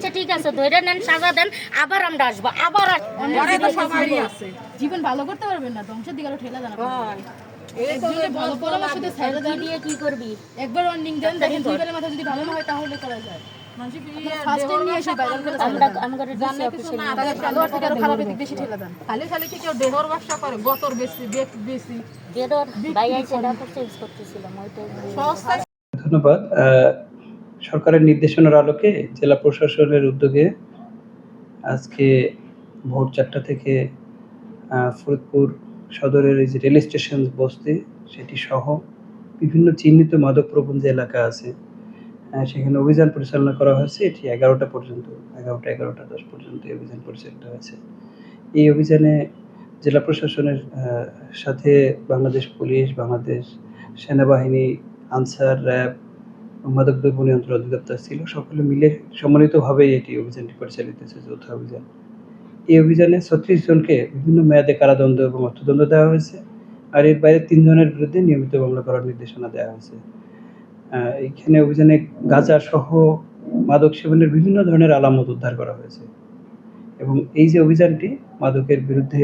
আচ্ছা ঠিক আছে, ধরে নেন, সাজা দেন, আবার আমরা আসবো, আবার জীবন ভালো করতে পারবেন না, ধ্বংসের দিকে আরো ঠেলা দেন। ভালো পরামর্শ দিয়ে ছাইড়া দেন, দিয়ে কি করবি? একবার ওয়ার্নিং দেন, দেখেন দুইবারের মাথা যদি ভালো না হয় তাহলে করা যায়। ফার্স্ট টাইম নিয়ে এসে ভাইরাল করে আমরা আমরা ডিসি অফিসে নিয়ে তাহলে ভালো আর থেকে আরো খারাপের দিক বেশি ঠেলা দেন। খালি খালি কি কেউ দেহর ব্যবসা করে, গতর বেশি বেশি বেরোর ভাই আইছে, তারপর চেঞ্জ করতেছিলাম ওইটাই। সস্তা। ধন্যবাদ। সরকারের নির্দেশনার আলোকে জেলা প্রশাসনের উদ্যোগে আজকে ভোর 4টা থেকে ফরিদপুর সদরের এই যে রেল স্টেশন বস্তি সেটি সহ বিভিন্ন চিহ্নিত মাদক প্রবন্ধ এলাকা আছে, সেখানে অভিযান পরিচালনা করা হয়েছে। এটি 11টা পর্যন্ত, 11:10 পর্যন্ত এই অভিযান পরিচালিত হয়েছে। এই অভিযানে জেলা প্রশাসনের সাথে বাংলাদেশ পুলিশ, বাংলাদেশ সেনাবাহিনী, আনসার, র্যাব, মাদকদ্রব্য নিয়ন্ত্রণ অধিদপ্তর ছিল, সকলে মিলে সম্মিলিতভাবে এটি অভিযানটি পরিচালিত হয়েছে, যৌথ অভিযান। এই অভিযানে 36 জনকে বিভিন্ন মেয়াদে কারাদণ্ড এবং অর্থদণ্ড দেওয়া হয়েছে, আর এর বাইরে 3 জনের বিরুদ্ধে নিয়মিত মামলা করার নির্দেশনা দেওয়া হয়েছে। এইখানে অভিযানে গাঁজা সহ মাদক সেবনের বিভিন্ন ধরনের আলামত উদ্ধার করা হয়েছে এবং এই যে অভিযানটি মাদকের বিরুদ্ধে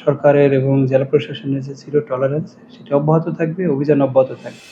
সরকারের এবং জেলা প্রশাসনের যে জিরো টলারেন্স সেটি অব্যাহত থাকবে, অভিযান অব্যাহত থাকবে।